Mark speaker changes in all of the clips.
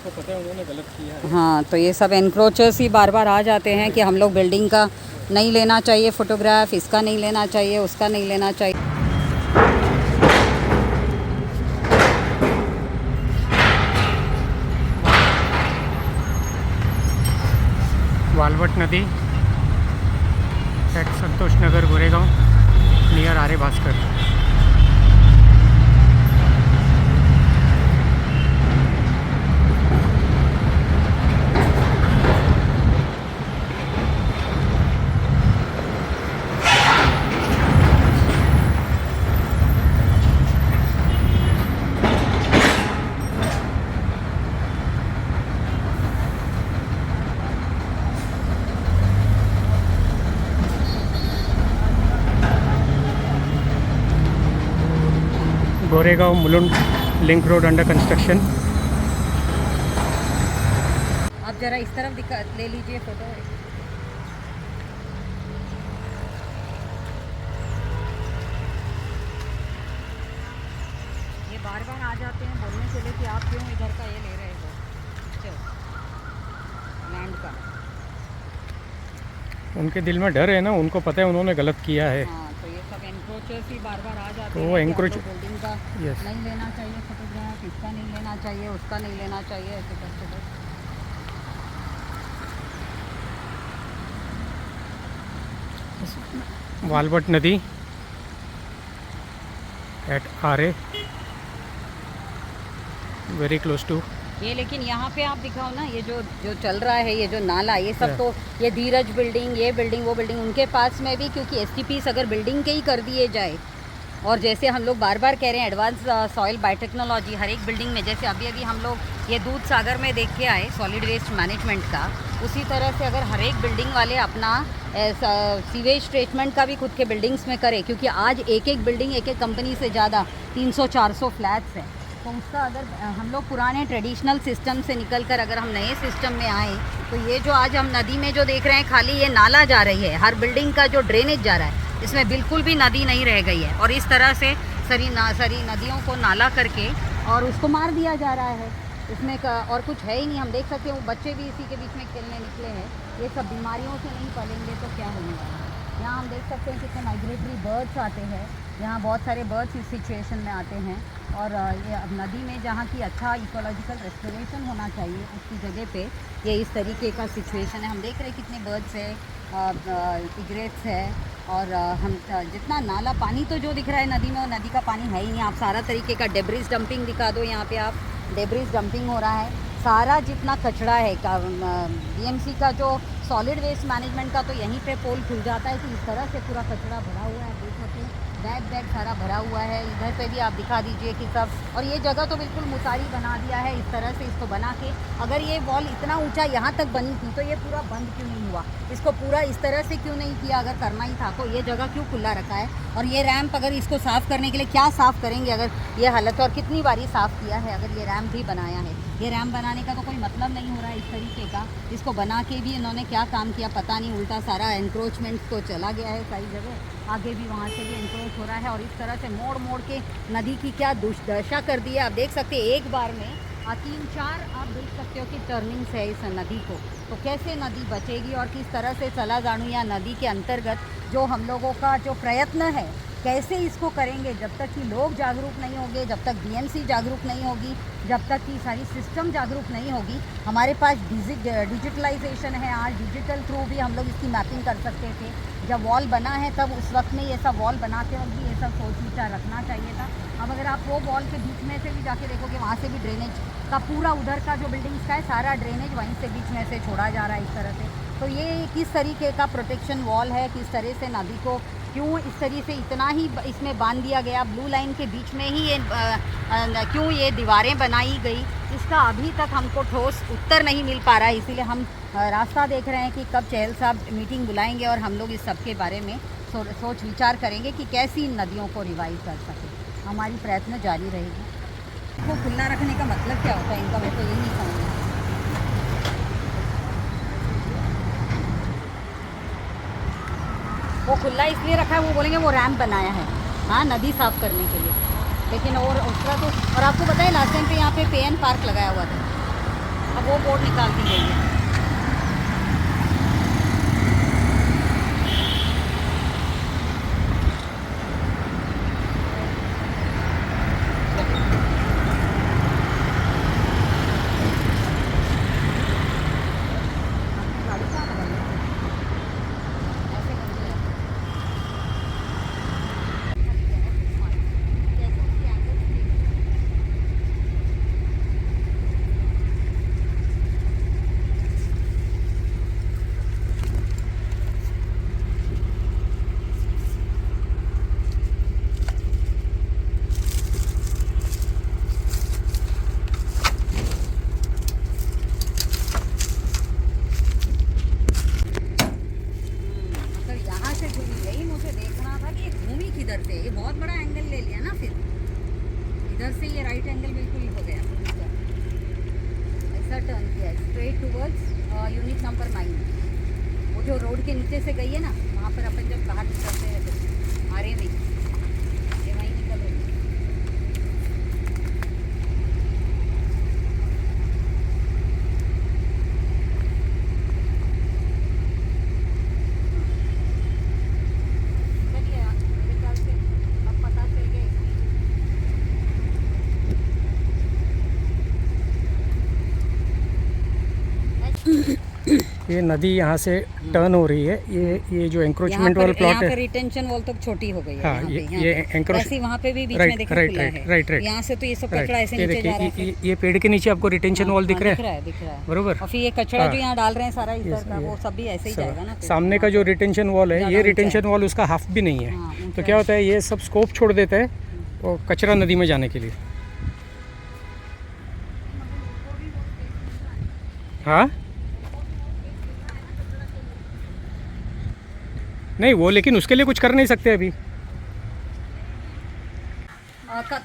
Speaker 1: उनको पता है उन्होंने गलत किया है।
Speaker 2: हाँ, तो ये सब एनक्रोचर्स ही बार बार आ जाते हैं कि हम लोग बिल्डिंग का नहीं लेना चाहिए फ़ोटोग्राफ, इसका नहीं लेना चाहिए, उसका नहीं लेना चाहिए।
Speaker 1: वालवट नदी at Santosh Nagar Goregaon near Arya Bhaskar. Goregaon Mulund link road under construction.
Speaker 2: आप जरा इस तरफ दिखा ले लीजिए फ़ोटो। ये बार बार आ जाते हैं बोलने के लिए कि आप क्यों इधर का ये ले रहे हो लैंड का।
Speaker 1: उनके दिल में डर है ना, उनको पता है उन्होंने गलत किया है।
Speaker 2: हाँ, तो ये सब एनक्रोचर्स ही बार बार आ जाते
Speaker 1: तो
Speaker 2: हैं
Speaker 1: वो
Speaker 2: कि
Speaker 1: encroach-
Speaker 2: आपको बिल्डिंग का
Speaker 1: Yes.
Speaker 2: नहीं लेना चाहिए फोटोग्राफ, इसका नहीं लेना चाहिए, उसका नहीं लेना चाहिए, ऐसे करते बस।
Speaker 1: वालवट नदी एट आर्य वेरी क्लोज टू।
Speaker 2: ये लेकिन यहाँ पे आप दिखाओ ना, ये जो जो चल रहा है, ये जो नाला, ये सब
Speaker 1: Yeah.
Speaker 2: तो ये धीरज बिल्डिंग, ये बिल्डिंग, वो बिल्डिंग, उनके पास में भी क्योंकि एसटीपीस अगर बिल्डिंग के ही कर दिए जाए, और जैसे हम लोग बार बार कह रहे हैं एडवांस सॉइल बायोटेक्नोलॉजी हर एक बिल्डिंग में, जैसे अभी अभी हम लोग ये दूध सागर में देख के आए सॉलिड वेस्ट मैनेजमेंट का, उसी तरह से अगर हर एक बिल्डिंग वाले अपना सीवेज ट्रीटमेंट का भी खुद के बिल्डिंग्स में करें, क्योंकि आज एक एक बिल्डिंग एक एक कंपनी से ज़्यादा 300-400 फ्लैट्स हैं, तो उसका अगर हम लोग पुराने ट्रेडिशनल सिस्टम से निकल कर अगर हम नए सिस्टम में आए, तो ये जो आज हम नदी में जो देख रहे हैं खाली ये नाला जा रही है, हर बिल्डिंग का जो ड्रेनेज जा रहा है इसमें बिल्कुल भी नदी नहीं रह गई है, और इस तरह से सरी नदियों को नाला करके और उसको मार दिया जा रहा है। इसमें और कुछ है ही नहीं। हम देख सकते हैं वो बच्चे भी इसी के बीच में खेलने निकले हैं। ये सब बीमारियों से नहीं पलेंगे तो क्या होने वाला है। यहाँ हम देख सकते हैं कितने माइग्रेटरी बर्ड्स आते हैं, यहाँ बहुत सारे बर्ड्स इस सिचुएशन में आते हैं, और ये अब नदी में जहाँ की अच्छा इकोलॉजिकल रेस्टोरेशन होना चाहिए उसकी जगह पे ये इस तरीके का सिचुएशन है। हम देख रहे हैं कितने बर्ड्स है, इग्रेट्स है, और हम जितना नाला पानी तो जो दिख रहा है नदी में, वो नदी का पानी है ही नहीं। आप सारा तरीके का डेब्रिस डंपिंग दिखा दो, यहाँ पे आप डेब्रिस डंपिंग हो रहा है, सारा जितना कचरा है बीएमसी का जो सॉलिड वेस्ट मैनेजमेंट का, तो यहीं पे पोल खुल जाता है कि इस तरह से पूरा कचरा भरा हुआ है। देख सकते हैं बैग बैग सारा भरा हुआ है। इधर पे भी आप दिखा दीजिए कि सब, और ये जगह तो बिल्कुल मुसारी बना दिया है इस तरह से इसको बना के। अगर ये वॉल इतना ऊंचा यहाँ तक बनी थी तो ये पूरा बंद क्यों नहीं हुआ, इसको पूरा इस तरह से क्यों नहीं किया? अगर करना ही था तो ये जगह क्यों खुला रखा है? और ये रैंप अगर इसको साफ़ करने के लिए क्या साफ़ करेंगे अगर ये हालत, और कितनी बारी साफ़ किया है अगर ये रैंप भी बनाया है। ये रैंप बनाने का तो कोई मतलब नहीं हो रहा है इस तरीके का। इसको बना के भी इन्होंने क्या काम किया पता नहीं, उल्टा सारा एनक्रोचमेंट तो चला गया है सारी जगह, आगे भी वहाँ से भी एनक्रोच हो रहा है, और इस तरह से मोड़ मोड़ के नदी की क्या दुर्दशा कर दी है। आप देख सकते हैं एक बार में 3-4 आप देख सकते हो कि टर्निंग्स है इस नदी को, तो कैसे नदी बचेगी और किस तरह से चला जानू या नदी के अंतर्गत जो हम लोगों का जो प्रयत्न है कैसे इसको करेंगे। जब तक कि लोग जागरूक नहीं होंगे, जब तक बीएमसी जागरूक नहीं होगी, जब तक कि सारी सिस्टम जागरूक नहीं होगी। हमारे पास डिजिटलाइजेशन है, आज डिजिटल थ्रू भी हम लोग इसकी मैपिंग कर सकते थे। जब वॉल बना है तब उस वक्त में ये सब वॉल बनाते वक्त भी ये सब सोच विचार रखना चाहिए था। अब अगर आप वो वॉल के बीच में से भी जाके देखोगे, वहाँ से भी ड्रेनेज का पूरा उधर का जो बिल्डिंग्स का है सारा ड्रेनेज वहीं से बीच में से छोड़ा जा रहा है इस तरह से। तो ये किस तरीके का प्रोटेक्शन वॉल है, किस तरह से नदी को क्यों इस तरीके से इतना ही इसमें बांध दिया गया, ब्लू लाइन के बीच में ही ये क्यों ये दीवारें बनाई गई, इसका अभी तक हमको ठोस उत्तर नहीं मिल पा रहा है। इसीलिए हम रास्ता देख रहे हैं कि कब चहल साहब मीटिंग बुलाएंगे और हम लोग इस सब के बारे में सोच विचार करेंगे कि कैसी इन नदियों को रिवाइव कर सके। हमारी प्रयत्न जारी रहेगी। वो खुला रखने का मतलब क्या होता है इनका, मैं तो यही नहीं समझ रहा। वो खुला इसलिए रखा है, वो बोलेंगे वो रैंप बनाया है, हाँ, नदी साफ़ करने के लिए। लेकिन और उसका तो, और आपको पता है लास्ट टाइम पे यहाँ पे पे एन पार्क लगाया हुआ था, अब वो बोर्ड निकाल दी गई है। इधर से ये बहुत बड़ा एंगल ले लिया ना, फिर इधर से ये राइट एंगल बिल्कुल ही हो गया, ऐसा टर्न किया स्ट्रेट टूवर्ड्स यूनिट नंबर 9। वो जो रोड के नीचे से गई है ना, वहाँ पर अपन जब बाहर निकलते हैं तो आ रहे नहीं, ये वहीं निकल रही है।
Speaker 1: ये नदी यहाँ से टर्न हो रही है, ये जो एंक्रोचमेंट वाला प्लॉट है,
Speaker 2: रिटेंशन वॉल तक छोटी हो गई है।
Speaker 1: हाँ, ये एंक्रोच
Speaker 2: ऐसे वहाँ पे भी बीच में देखो खुला है।
Speaker 1: राइट
Speaker 2: यहाँ से तो ये सब कचरा ऐसे नीचे जा रहा है।
Speaker 1: ये पेड़ के नीचे आपको रिटेंशन वॉल दिख रहा है,
Speaker 2: दिख रहा है
Speaker 1: बरोबर।
Speaker 2: और फिर ये कचरा जो यहाँ डाल रहे हैं सारा इधर का, वो सब भी ऐसे ही जाएगा ना।
Speaker 1: सामने का जो रिटेंशन वॉल है, ये रिटेंशन वॉल उसका हाफ भी नहीं है, तो क्या होता है ये सब स्कोप छोड़ देता है और कचरा नदी में जाने के लिए। हाँ नहीं वो, लेकिन उसके लिए कुछ कर नाही सकते अभी।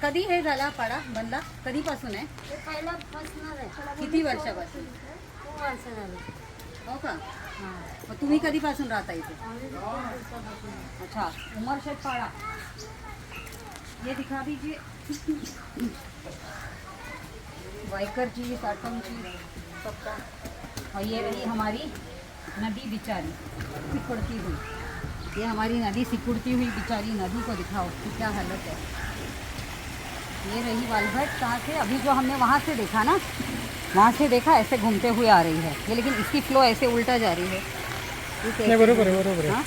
Speaker 2: कधी हे झाला पाडा बंदला, कधीपासून आहे? किती वर्षापासून? हो का? मग तुम्ही कधीपासून राहता इथे? अच्छा, उमरशेठ पाड़ा, ये दिखा दीजिए। वाइकर जी, साटम जी, सबका। और ये रही हमारी नदी बिचारी सिकुड़ती हुई, ये हमारी नदी सिकुड़ती हुई बिचारी नदी को दिखाओ कि क्या हालत है। ये रही वालभट, कहाँ से अभी जो हमने वहाँ से देखा ना, वहाँ से देखा ऐसे घूमते हुए आ रही है ये, लेकिन इसकी फ्लो ऐसे उल्टा जा रही है।
Speaker 1: नहीं बरोबर है, बरोबर है।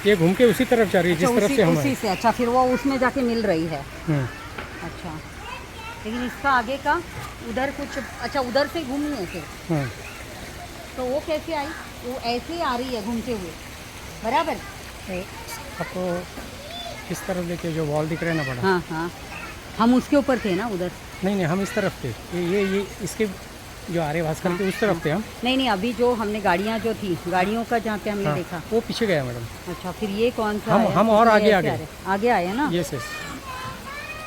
Speaker 1: ये घूम के उसी तरफ जा रही है जिस तरफ से हम
Speaker 2: उसी से। अच्छा, फिर वो उसमें जाके मिल रही है। अच्छा, लेकिन इसका आगे का उधर कुछ, अच्छा उधर से घूमनी है फिर, तो वो कैसे आई? वो ऐसे ही आ रही है घूमते हुए, बराबर।
Speaker 1: आपको इस तरफ देखिए जो वॉल दिख रहा है ना बड़ा।
Speaker 2: हाँ हाँ, हम उसके ऊपर थे ना उधर।
Speaker 1: नहीं हम इस तरफ थे, ये इसके जो आर्य भास्कर के उस तरफ थे हम। नहीं
Speaker 2: अभी जो हमने गाड़ियाँ जो थी, गाड़ियों का जहाँ पे हमने देखा
Speaker 1: वो पीछे गया मैडम।
Speaker 2: अच्छा, फिर ये कौन सा
Speaker 1: हम और आगे
Speaker 2: आए हैं ना।
Speaker 1: यस।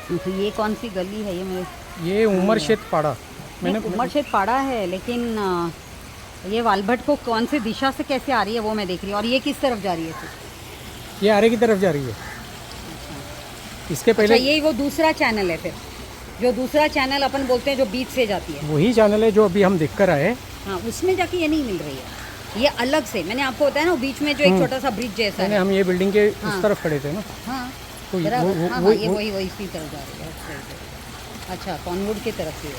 Speaker 2: तो ये कौन सी गली है?
Speaker 1: ये उमरशेठ पाड़ा।
Speaker 2: मैंने उमरशेठ पाड़ा है, लेकिन ये वालभट को कौन सी दिशा से कैसे आ रही है वो मैं देख रही हूँ। और ये किस तरफ जा रही है?
Speaker 1: ये आर्य की तरफ जा रही है। इसके पहले
Speaker 2: ये वो दूसरा चैनल है, फिर जो दूसरा चैनल अपन बोलते हैं जो बीच से जाती है,
Speaker 1: वही चैनल है जो अभी हम देख कर आए।
Speaker 2: हाँ, उसमें जाके ये नहीं मिल रही है, ये अलग से। मैंने आपको बताया ना बीच में जो एक छोटा सा ब्रिज जैसा है।
Speaker 1: हम ये बिल्डिंग के उस तरफ खड़े थे ना।
Speaker 2: हाँ
Speaker 1: तो
Speaker 2: ये वही इसी तरफ जा रही है। अच्छा, कॉनवुड की तरफ से है।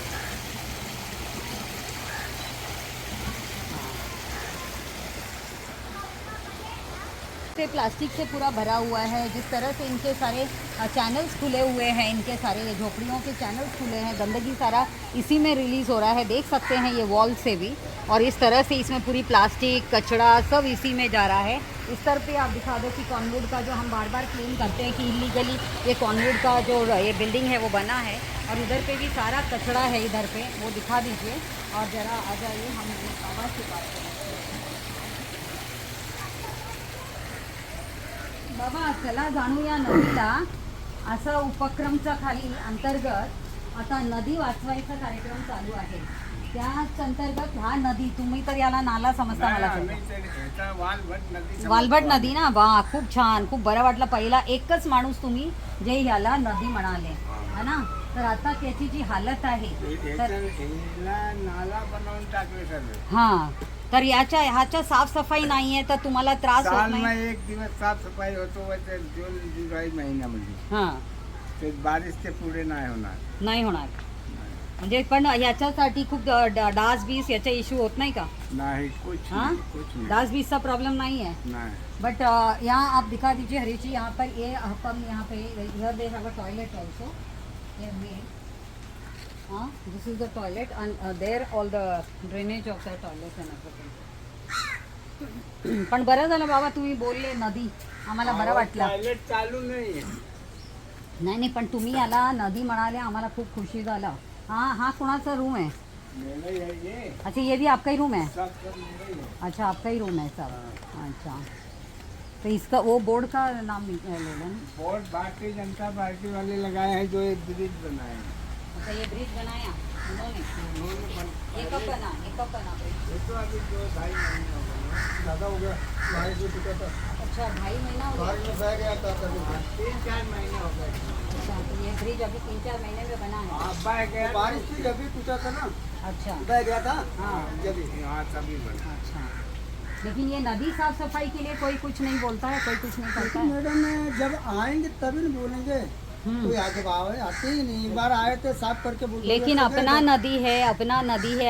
Speaker 2: प्लास्टिक से पूरा भरा हुआ है, जिस तरह से इनके सारे चैनल्स खुले हुए हैं, इनके सारे झोपड़ियों के चैनल्स खुले हैं, गंदगी सारा इसी में रिलीज़ हो रहा है, देख सकते हैं ये वॉल से भी। और इस तरह से इसमें पूरी प्लास्टिक कचरा सब इसी में जा रहा है। इस तरफ पे आप दिखा दो कि कॉनवुड का जो हम बार बार क्लेम करते हैं कि इलीगली ये कॉनवुड का जो ये बिल्डिंग है वो बना है, और इधर पे भी सारा कचरा है, इधर पे वो दिखा दीजिए। और ज़रा आ जाइए, हम आवाज़ से बात करें। बाबा चला जाणूया नदीला, असा उपक्रमचा खाली अंतर्गत आता नदी वाचवायचा कार्यक्रम चालू आहे। त्याच अंतर्गत हा नदी, तुम्ही तर याला नाला समजता, मला वालभट नदी ना। वा, खूप छान, खूप बरं वाटलं। पहिला एकच माणूस तुम्ही जे याला नदी म्हणाले, है ना। तर आता त्याची जी हालत आहे तर
Speaker 3: नाला बनवून टाकले सर्व.
Speaker 2: हां, तर ह्याच्या साफसफाई नाही आहे तर तुम्हाला त्रास होत
Speaker 3: साल
Speaker 2: नाही?
Speaker 3: में एक दिवस साफसफाई होतो व ते जून जुलै महिन्यामध्ये.
Speaker 2: हां,
Speaker 3: ते बारिश ते पुढे नाही होणार.
Speaker 2: नाही होणार. म्हणजे पण याच्यासाठी खूप डास बीस याचा इश्यू होत नाही का?
Speaker 3: नाही कुछ
Speaker 2: हाँ?
Speaker 3: नहीं, कुछ नहीं.
Speaker 2: डास बीस का प्रॉब्लम नहीं है.
Speaker 3: नहीं.
Speaker 2: बट यहाँ आप दिखा दीजिए हरीश जी, यहाँ पर ये हम यहाँ पे here there our toilet also. हाँ, this is the toilet and there all the drainage of the toilet and everything. पण बरं झालं बाबा तुम्ही बोलले नदी, आम्हाला बरं वाटलं.
Speaker 3: टॉयलेट चालू नाही आहे.
Speaker 2: नाही नाही, पण तुम्ही याला नदी म्हणाले आम्हाला खूप खुशी झालं. हाँ, कोणाचा रूम है?
Speaker 3: मेरा ही है ये.
Speaker 2: अच्छा, ये भी आपका ही रूम है?
Speaker 3: सब मेरा ही है.
Speaker 2: अच्छा, आपका ही रूम है सब. अच्छा, तो इसका वो बोर्ड का नाम ले लेना.
Speaker 3: बोर्ड भारतीय जनता पार्टी वाले लगाए हैं जो एक ब्रिज बनाए हैं.
Speaker 2: अच्छा, ये ब्रिज बनाया उन्होंने?
Speaker 3: उन्होंने
Speaker 2: ये कब बना ब्रिज?
Speaker 3: ये तो अभी 2-2.5 महीने हो गए. ज़्यादा हो गया. बारिश में टूटा था.
Speaker 2: अच्छा, 2.5 महीना हो गया.
Speaker 3: बारिश में बह गया था कभी. 3-4 महीने हो गए.
Speaker 2: अच्छा, तो ये ब्रिज अभी 3-4 महीने में बना है.
Speaker 3: हाँ, बह गया. बारिश थी जब भी टूटा था ना.
Speaker 2: अच्छा
Speaker 3: बह गया था.
Speaker 2: हाँ.
Speaker 3: जब हाँ तभी बना.
Speaker 2: अच्छा, लेकिन ये नदी साफ सफाई के लिए कोई कुछ नहीं बोलता है, कोई कुछ नहीं करता है.
Speaker 4: मैडम जब आएंगे तभी न बोलेंगे. कोई आगे आवे आते ही नहीं. एक बार आए थे साफ करके बोल.
Speaker 2: लेकिन अपना नदी है,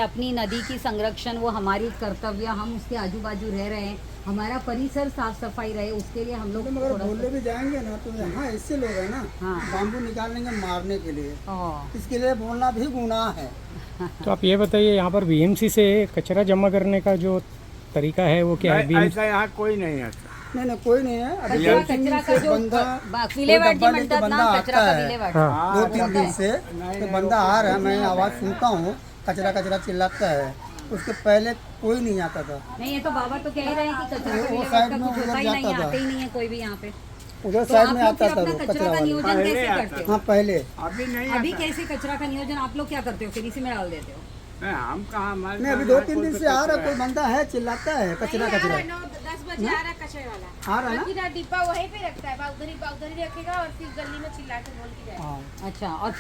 Speaker 2: अपनी नदी की संरक्षण वो हमारी कर्तव्य. हम उसके आजू बाजू रह रहे हैं, हमारा परिसर साफ सफाई रहे उसके लिए हम लोग
Speaker 4: मगर
Speaker 2: थोड़ा
Speaker 4: बोलने भी जाएंगे ना तो यहाँ ऐसे लोग हैं ना,
Speaker 2: हाँ.
Speaker 4: बाम्बू निकालेंगे मारने के लिए.
Speaker 2: सा-
Speaker 4: इसके लिए बोलना भी गुनाह है.
Speaker 1: तो आप ये बताइए यहाँ पर बीएमसी से कचरा जमा करने का जो तरीका है वो क्या है?
Speaker 3: नहीं, ऐसा यहाँ कोई नहीं आता.
Speaker 4: नहीं कोई नहीं है. अभी
Speaker 2: कचरा
Speaker 4: 2-3 दिन
Speaker 2: का
Speaker 4: से
Speaker 2: जो
Speaker 4: बंदा
Speaker 2: विलेवाट जी
Speaker 4: डब्बा लेके
Speaker 2: म्हणतात
Speaker 4: बंदा
Speaker 2: ना,
Speaker 4: आता
Speaker 2: कचरा का
Speaker 4: है.
Speaker 2: विलेवाट.
Speaker 1: हाँ.
Speaker 4: 2-3 दिन से तो बंदा आ रहा है. मैं आवाज़ सुनता हूँ कचरा चिल्लाता है. उसके पहले कोई नहीं आता था.
Speaker 2: नहीं, ये तो बाबा तो कह रहे हैं कि कचरा का
Speaker 4: वो
Speaker 2: विलेवाट
Speaker 4: साइड
Speaker 2: का
Speaker 4: में
Speaker 2: कुछ होता
Speaker 4: उधर
Speaker 2: ही नहीं है,
Speaker 4: जाता था.
Speaker 2: आते ही नहीं है कोई भी यहाँ पे.
Speaker 4: उधर
Speaker 2: तो
Speaker 4: साइड
Speaker 2: आप
Speaker 4: में
Speaker 2: लोग
Speaker 4: आता
Speaker 2: फिर
Speaker 4: था
Speaker 2: अपना
Speaker 4: वो
Speaker 2: कचरा
Speaker 4: कचरा
Speaker 2: का
Speaker 4: वाला.
Speaker 2: नियोजन
Speaker 3: पहले
Speaker 2: कैसे
Speaker 3: आता
Speaker 2: करते हो?
Speaker 4: हाँ पहले.
Speaker 3: अभी नहीं
Speaker 2: अभी
Speaker 3: आता.
Speaker 2: कैसे कचरा का नियोजन आप लोग क्या करते हो? फिर इसी में डाल देते हो?
Speaker 3: नहीं, हम कहाँ हमारे
Speaker 4: नहीं अभी
Speaker 3: यहाँ
Speaker 4: 2-3
Speaker 3: कोई
Speaker 4: दिन
Speaker 3: तो
Speaker 4: से आ रहा
Speaker 3: कचरा
Speaker 4: कोई
Speaker 3: है.
Speaker 4: बंदा है चिल्लाता है कचरा.
Speaker 5: 9-10 बजे आ रहा कचरे वाला.
Speaker 4: आ रहा है ना.
Speaker 5: बाकी ना डिब्बा वहीं पे रखता है, उधर ही रखेगा और फिर गली में चिल्ला के बोल के जाएगा.
Speaker 4: हाँ.
Speaker 2: अच्छा, और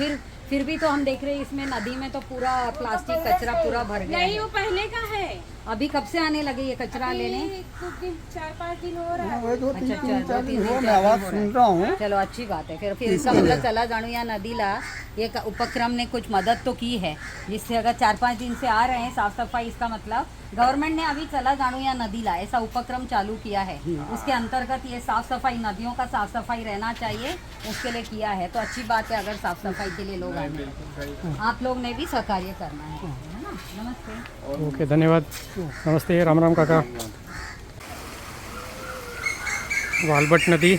Speaker 2: फिर भी तो हम देख रहे हैं इसमें नदी में तो पूरा प्लास्टिक कचरा पूरा भर गया
Speaker 5: नहीं,
Speaker 2: है.
Speaker 5: वो पहले का है.
Speaker 2: अभी कब से आने लगे ये कचरा लेने?
Speaker 5: ये कुछ दिन 4-5 दिन हो रहा है.
Speaker 4: वही 2-3
Speaker 2: अच्छा,
Speaker 4: दिन 4 दिन हो. मैं
Speaker 2: 2-3
Speaker 4: आवाज़
Speaker 2: दिन
Speaker 4: सुन रहा हूँ.
Speaker 2: चलो अच्छी बात है. फिर इसका मतलब चला जाणू या नदीला ये उपक्रम ने कुछ मदद तो की है, जिससे अगर 4-5 दिन से आ रहे हैं साफ सफाई, इसका मतलब गवर्नमेंट ने अभी चला जाणू या नदीला ऐसा उपक्रम चालू किया है. उसके अंतर्गत ये साफ सफाई, नदियों का साफ सफाई रहना चाहिए, उसके लिए किया है. तो अच्छी बात है अगर साफ सफाई के लिए लोग आए हैं. आप लोग ने भी सहकार्य करना है ना. नमस्ते.
Speaker 1: ओके, धन्यवाद. नमस्ते. राम राम काका. वालबट नदी.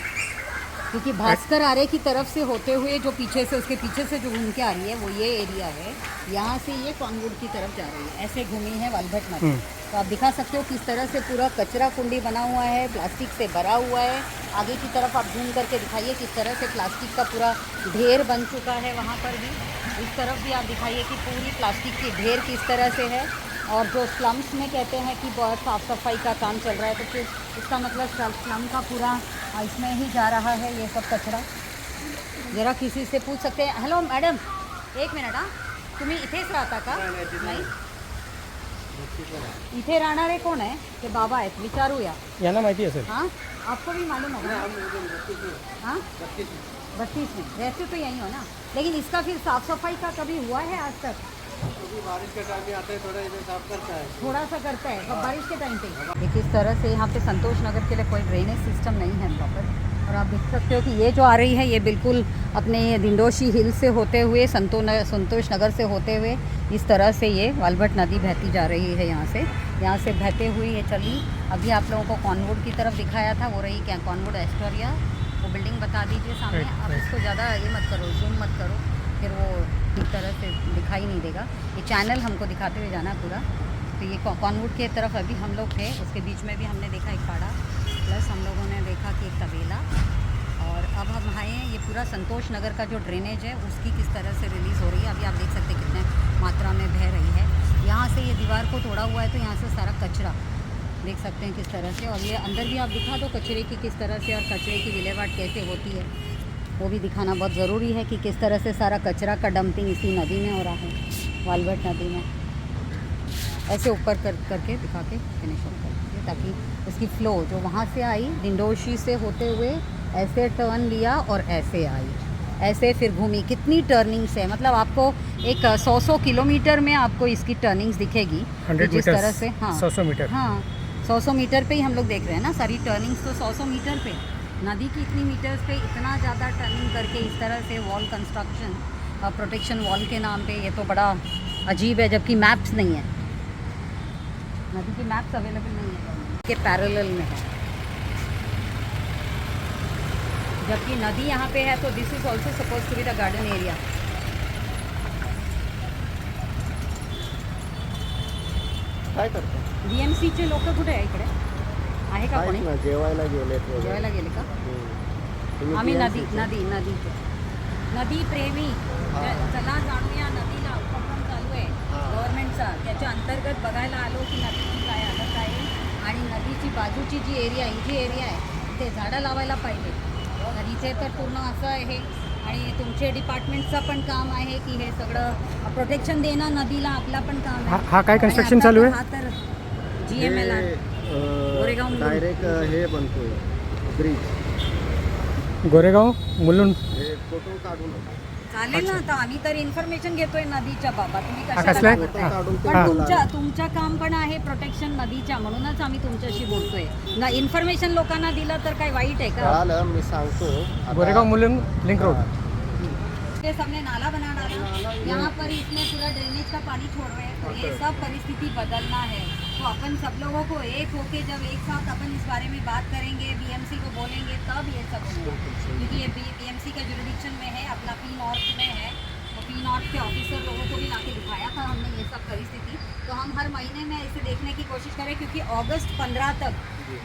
Speaker 2: क्योंकि भास्कर आरे की तरफ से होते हुए जो पीछे से, उसके पीछे से जो घूम के आ रही है वो ये एरिया है. यहाँ से ये कांगुड़ की तरफ जा रही है, ऐसे घूमी है वालभट नदी. तो आप दिखा सकते हो किस तरह से पूरा कचरा कुंडी बना हुआ है, प्लास्टिक से भरा हुआ है. आगे की तरफ आप झूम करके दिखाइए किस तरह से प्लास्टिक का पूरा ढेर बन चुका है. वहाँ पर भी, इस तरफ भी आप दिखाइए कि पूरी प्लास्टिक की ढेर किस तरह से है. और जो स्लम्स में कहते हैं कि बहुत साफ़ सफाई का काम चल रहा है, तो फिर इसका मतलब स्लम का पूरा इसमें ही जा रहा है ये सब कचरा. जरा किसी से पूछ सकते हैं. हॅलो मॅडम, एक मिनिट. हां, तुम्ही इथेच राहता का? नाही, इथे राहणारे कोण आहे? ते बाबा आहेत, विचारूया.
Speaker 1: यांना माहिती असेल.
Speaker 2: हाँ, आपको भी मालूम होगा. हाँ, 32 में रहते तो यहीं हो ना. लेकिन इसका फिर साफ सफाई का कभी हुआ है आज तक?
Speaker 4: बारिश के टाइम में आते हैं थोड़ा इधर साफ करता है.
Speaker 2: थोड़ा सा करता है कब बारिश के टाइम पे. ये किस तरह से यहाँ पे संतोष नगर के लिए कोई ड्रेनेज सिस्टम नहीं है प्रॉपर. और आप देख सकते हो कि ये जो आ रही है ये बिल्कुल अपने दिंडोशी हिल से होते हुए संतोष नगर से होते हुए इस तरह से ये वालभट नदी बहती जा रही है. यहाँ से बहते हुए ये चली. अभी आप लोगों को कॉनवुड की तरफ दिखाया था, वो रही क्या कॉनवुड एस्टोरिया. वो बिल्डिंग बता दीजिए सामने. आप इसको ज़्यादा ये मत करो, जूम मत करो, फिर वो ठीक तरह से दिखाई नहीं देगा. ये चैनल हमको दिखाते हुए जाना पूरा. तो ये कॉनवुड की तरफ अभी हम लोग थे, उसके बीच में भी हमने देखा एक पाड़ा, प्लस हम लोगों ने देखा कि एक तबेला. और अब हम आए हैं ये पूरा संतोष नगर का जो ड्रेनेज है उसकी किस तरह से रिलीज़ हो रही है. अभी आप देख सकते हैं कितने मात्रा में बह रही है. यहाँ से ये दीवार को तोड़ा हुआ है तो यहाँ से सारा कचरा देख सकते हैं किस तरह से. और ये अंदर भी आप दिखा दो कचरे की किस तरह से, और कचरे की विलेवाट कैसे होती है. वो भी दिखाना बहुत ज़रूरी है कि किस तरह से सारा कचरा का डंपिंग इसी नदी में हो रहा है, वालगट नदी में। ऐसे ऊपर करके दिखा के फिनिश ऑफ कर दीजिए, ताकि उसकी फ़्लो जो वहाँ से आई डिंडोशी से होते हुए ऐसे टर्न लिया और ऐसे आई, ऐसे फिर घूमी। कितनी टर्निंग्स है, मतलब आपको एक 100 किलोमीटर में आपको इसकी टर्निंग्स दिखेगी।
Speaker 1: 100
Speaker 2: जिस तरह से, हाँ
Speaker 1: 100 मीटर,
Speaker 2: हाँ 100 मीटर पे ही हम लोग देख रहे हैं ना सारी टर्निंग्स। तो 100 मीटर पे नदी की इतनी मीटर्स पे इतना ज़्यादा टर्निंग करके इस तरह से वॉल कंस्ट्रक्शन, प्रोटेक्शन वॉल के नाम पे, ये तो बड़ा अजीब है। जबकि मैप्स नहीं है, नदी की मैप्स अवेलेबल नहीं है, के पैरेलल में है। जबकि नदी यहाँ पे है तो this is also suppose to be the garden area.
Speaker 3: काय करता
Speaker 2: BMCचे लोक कुठे आहे इकडे, आहे का कोणी?
Speaker 3: जेवायला गेलेत वगैरे.
Speaker 2: जेवायला गेले का?
Speaker 3: तुम्ही
Speaker 2: आम्ही
Speaker 3: BMC
Speaker 2: नदी प्रेमी चला जाणूया नदीला उपक्रम चालू आहे गव्हर्नमेंटचा, त्याच्या अंतर्गत बघायला आलो की नदीची काय हालत आहे आणि नदीची बाजूची जी एरिया आहे ते झाडं लावायला पाहिजे। तर इथे तर पूर्ण असं आहे आणि तुमचे डिपार्टमेंटचं पण काम आहे की हे सगळं प्रोटेक्शन देणं नदीला, आपला पण काम आहे।
Speaker 1: हा काय
Speaker 2: आणि
Speaker 1: construction
Speaker 2: आता
Speaker 1: चालू आहे?
Speaker 2: हा तर GMLR गोरेगाव मुलुंड.
Speaker 3: डायरेक्ट हे बनतोय ब्रिज,
Speaker 1: गोरेगाव मुलुंड.
Speaker 3: हे फोटो काढून
Speaker 2: चालेल ना, आता आम्ही तर इन्फॉर्मेशन घेतोय नदीच्या बाबा, तुम्ही
Speaker 1: कसलं
Speaker 2: कशाला
Speaker 1: आहे?
Speaker 2: करताय?
Speaker 3: काढून ते
Speaker 2: पण
Speaker 3: बोला.
Speaker 2: तुमच्या काम पण आहे प्रोटेक्शन नदीच्या, म्हणूनच आम्ही तुमच्याशी बोलतोय ना। इन्फॉर्मेशन लोकांना दिलं तर काय वाईट आहे का?
Speaker 3: कळालं, मी सांगतो आता.
Speaker 1: Goregaon Mulund link road.
Speaker 2: ये सबने नाला बना डाला, यहाँ पर इसमें पूरा ड्रेनेज का पानी छोड़ रहे हैं। तो ये सब परिस्थिति बदलना है, तो अपन सब लोगों को एक होके जब एक साथ अपन इस बारे में बात करेंगे, BMC को बोलेंगे, तब ये सब होगा। क्योंकि ये BMC के जुरिडिक्शन में है, अपना P नॉर्थ में है, तो P नॉर्थ के ऑफिसर लोगों को भी लाके दिखाया था हमने ये सब परिस्थिति। तो हम हर महीने में इसे देखने की कोशिश करें, क्योंकि अगस्त 15 तक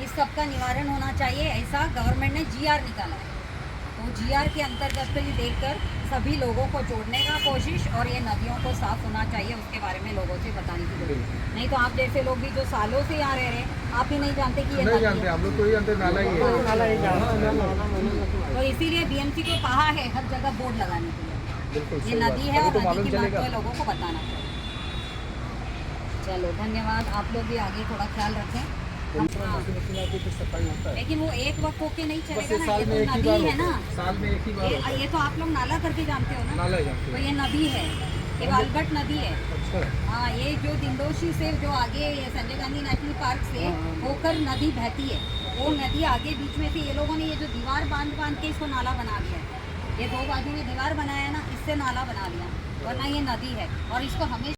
Speaker 2: इस सब का निवारण होना चाहिए, ऐसा गवर्नमेंट ने GR निकाला है। तो GR के अंतर्गत पे ये देखकर सभी लोगों को जोड़ने का कोशिश, और ये नदियों को साफ होना चाहिए उसके बारे में लोगों से बताने की जरूरत है। नहीं तो आप जैसे लोग भी जो सालों से यहाँ रह रहे हैं, आप ही नहीं जानते कि ये नदी है।
Speaker 3: हम लोग तो ही जानते नाला ही है.
Speaker 2: तो इसीलिए BMC को कहा है हर जगह बोर्ड लगाने के लिए, ये नदी है और नदी की महत्व लोगों को बताना चाहिए। चलो धन्यवाद, आप लोग भी आगे थोड़ा ख्याल रखें। हाँ। लेकिन वो एक वक्त होके नहीं चलेगा ना, ये तो नदी है ना,
Speaker 3: साल में एक ही बार.
Speaker 2: ये तो आप लोग नाला करके जानते हो ना, तो ये नदी है, ये वालगट नदी है। हाँ, ये जो दिंडोशी से जो आगे ये संजय गांधी नेशनल पार्क से होकर नदी बहती है, वो नदी आगे बीच में से ये लोगों ने ये जो दीवार बांध के इसको नाला बना दिया है। ये दो बाजू में दीवार बनाया ना, इससे नाला बना दिया, वरना ये नदी है। और इसको हमेशा